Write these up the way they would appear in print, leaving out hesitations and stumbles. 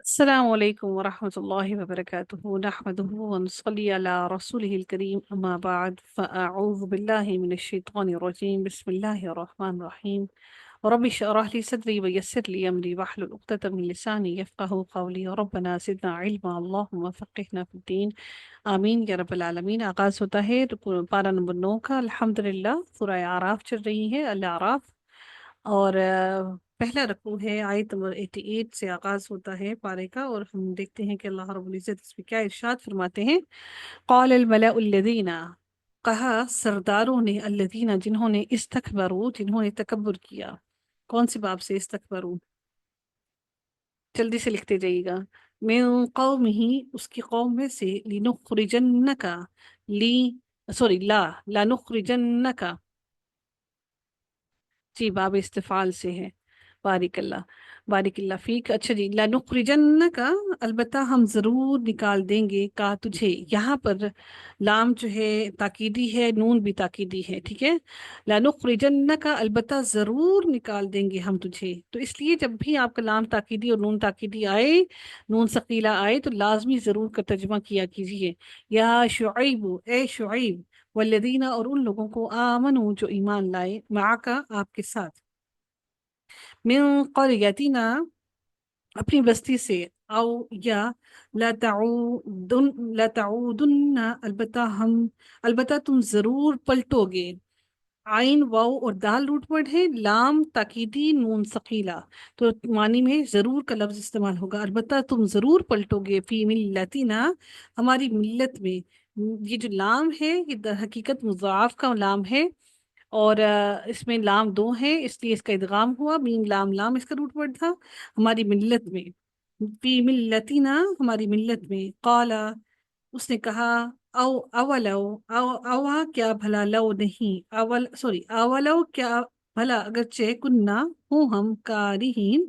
السلام عليكم ورحمة الله وبركاته نحمده ونصلي على رسوله الكريم أما بعد فأعوذ بالله من الشيطان الرجيم بسم الله الرحمن الرحيم رب اشرح لي صدري ويسر لي أمري واحلل عقدة من لساني يفقهوا قولي ربنا زدنا علما اللهم فقهنا في الدين آمین یا رب العالمین۔ آغاز ہوتا ہے پارہ نمبر 9 کا۔ الحمدللہ سورہ اعراف چل رہی ہے، الاعراف، اور پہلا رکوع ہے، آیت نمبر 88 سے آغاز ہوتا ہے پارے کا، اور ہم دیکھتے ہیں کہ اللہ رب العزت اس میں کیا ارشاد فرماتے ہیں۔ قال الملأ الذین، کہا سرداروں نے، الذین جنہوں نے، استکبروا جنہوں نے تکبر کیا۔ کون سی باب سے استکبروا؟ جلدی سے لکھتے جائیے گا۔ من قومہ، اس کی قوم میں سے، لنخرجنک، لی سوری لا لنخرجنک، جی باب استفعال سے ہے۔ بارک اللہ، بارک اللہ فیک۔ اچھا جی، لنخرجنک، البتہ ہم ضرور نکال دیں گے، کا تجھے، یہاں پر لام جو ہے تاکیدی ہے، نون بھی تاکیدی ہے، ٹھیک ہے۔ لنخرجنک، البتہ ضرور نکال دیں گے ہم تجھے، تو اس لیے جب بھی آپ کا لام تاکیدی اور نون تاکیدی آئے، نون ثقیلہ آئے، تو لازمی ضرور کا ترجمہ کیا کیجیے۔ یا شعیب، اے شعیب، والذین، اور ان لوگوں کو، آمنو جو ایمان لائے، معاکا آپ کے ساتھ، من قریتنا اپنی بستی سے، او یا لتعودن البتہ تم ضرور پلٹو گے۔ عین، واو اور دال روٹ ورڈ ہے، لام تاکیدی، نون ثقیلہ، تو معنی میں ضرور کا لفظ استعمال ہوگا۔ البتہ تم ضرور پلٹو گے، فی ملتنا، ہماری ملت میں۔ یہ جو لام ہے یہ در حقیقت مضاعف کا لام ہے، اور اس میں لام دو ہے، اس لیے اس کا ادغام ہوا، میم لام لام اس کا روٹ ورڈ تھا، ہماری ملت میں، فی ملتنا، ہماری ملت میں۔ قال، اس نے کہا، او اولو، او کیا بھلا، لو نہیں، اولو کیا بھلا، اگرچہ کننا ہوں ہم، کارہین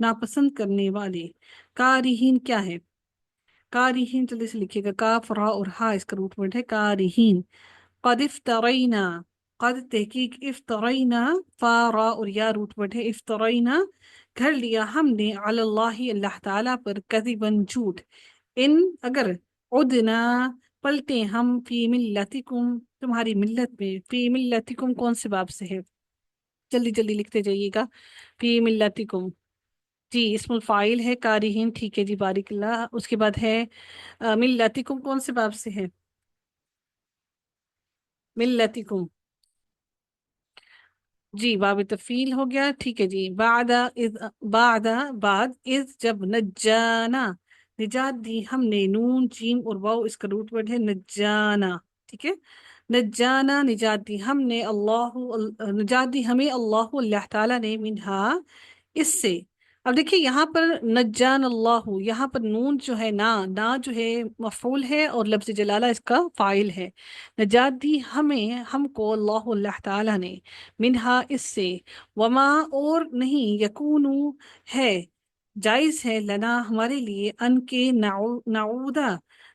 ناپسند کرنے والے۔ کارہین کیا ہے؟ کارہین جلدی سے لکھیے گا، کاف را اور ہا اس کا روٹ ورڈ ہے، کارہین۔ قد افترینا، قد تحقیق، افترینا، فا را اور یا روٹ ورڈ ہے، افترینا گھڑ لیا ہم نے، علی اللہ اللہ تعالیٰ پر، کذباً جھوٹ، ان اگر، عدنا پلٹے ہم، فی ملتکم تمہاری ملت میں۔ فی ملتکم کون سے باب سے ہے؟ جلدی جلدی لکھتے جائیے گا۔ فی ملتکم، جی اسم الفاعل ہے، کارہین، ٹھیک ہے جی بارک اللہ۔ اس کے بعد ہے ملتکم کون سے باب سے ہے؟ ملتکم، جی باب تفیل ہو گیا، ٹھیک ہے جی۔ بعد اذ، بعد اذ جب، نجانا نجات دی ہم نے، نون جیم اور واو اس کا روٹ ورڈ ہے، نجانا، ٹھیک ہے۔ نجانا نجات دی ہم نے، اللہ نجات دی ہمیں، اللہ اللہ تعالیٰ نے، منہا اس سے۔ اب دیکھیے یہاں پر نجان اللہ، یہاں پر نون جو ہے، نا جو ہے مفعول ہے، اور لفظ جلالہ اس کا فاعل ہے۔ نجات دی ہمیں، ہم کو، اللہ اللہ تعالیٰ نے، منہا اس سے، وما اور نہیں، یکونو ہے، جائز ہے، لنا ہمارے لیے، ان کے نعودہ،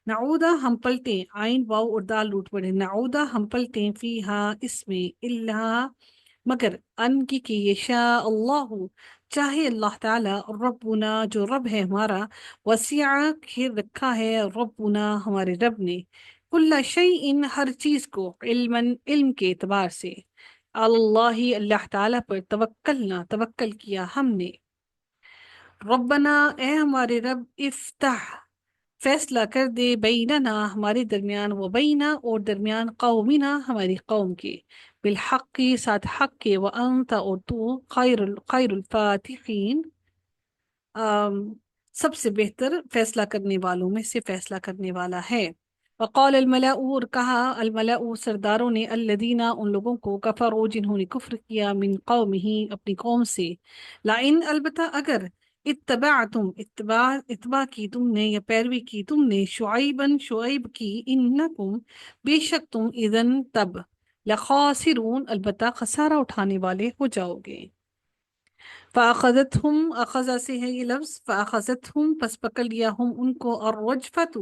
نعودہ ہم پلٹیں، آئین واو اور دال روٹ پڑے، نعودہ ہم پلٹیں، فیہا اس میں، اللہ مگر، ان کی کہ یشاء اللہ چاہے اللہ تعالیٰ، ربنا جو رب ہے ہمارا، وسیع گھیر رکھا ہے، ربنا ہمارے رب نے، کل شیء ہر چیز کو، علم کے اعتبار سے، اللہ اللہ تعالیٰ پر، توکلنا توکل کیا ہم نے۔ ربنا اے ہمارے رب، افتح فیصلہ کر دے، بیننا ہمارے درمیان، و بینا اور درمیان، قومنا ہماری قوم کے، بالحق کے ساتھ حق کے، وانت اور تو، خیر الفاتحین سب سے بہتر فیصلہ کرنے والوں میں سے فیصلہ کرنے والا ہے۔ وقال الملأ اور کہا، الملأ سرداروں نے، الذین ان لوگوں کو، کفروا جنہوں نے کفر کیا، من قومہ اپنی قوم سے، لئن البتہ اگر، اتبعتم اتباع کی تم نے یا پیروی کی تم نے، شعیباً شعیب کی، انکم بے شک تم، اذن تب، لخاسرون البتہ خسارہ اٹھانے والے ہو جاؤ گے۔ فاخذتهم، اخذا سے ہے یہ لفظ، فاخذتهم پس پکڑ لیا ہم ان کو، الرجفت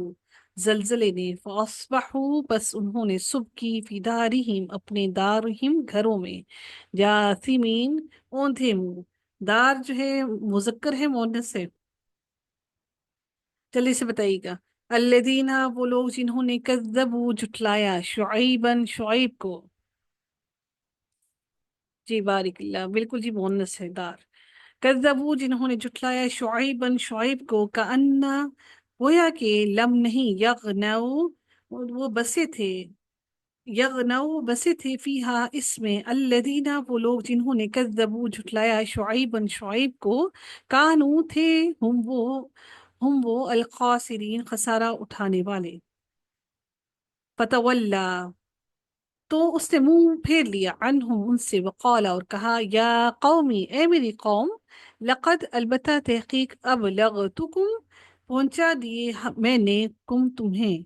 زلزلے نے، فاصبحوا بس انہوں نے صبح کی، فی دارہم اپنے، دارہم گھروں میں، جاثمین اوندھے منہ، دار جو ہے مذکر ہے مؤنث ہے؟ جلدی سے بتائیے گا. الذین، وہ لوگ جنہوں نے کذبوا جھٹلایا شعیبن شعیب کو. جی بارک اللہ، بالکل جی مؤنث ہے دار. کذبوا جنہوں نے جھٹلایا شعیبن شعیب کو، کأن گویا کہ لم نہیں، یغنوا وہ بسے تھے، یغنوا بسے تھے، فیہا اس میں، الذین وہ لوگ جنہوں نے کذبوا جھٹلایا شعیبن شعیب کو، کانو تھے، ہم وہ الخاسرین خسارہ اٹھانے والے. فتولا تو اس نے منہ پھیر لیا، عنہم ان سے، وقال اور کہا، یا قومی اے میری قوم، لقد البتہ تحقیق، ابلغتکم پہنچا دیے میں نے، کم تمہیں،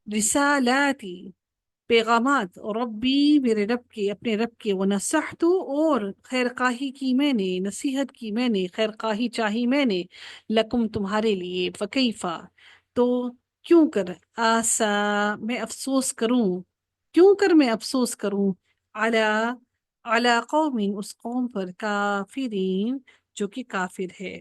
رسالاتی پیغامات، اور ربی میرے رب کے، اپنے رب کے، ونصحت اور خیر خواہی کی میں نے، نصیحت کی میں نے، خیر خواہی چاہی میں نے، لکم تمہارے لیے، فکیفا تو کیوں کر، آسا میں افسوس کروں، کیوں کر میں افسوس کروں، علی قوم اس قوم پر، کافرین جو کہ کافر ہے.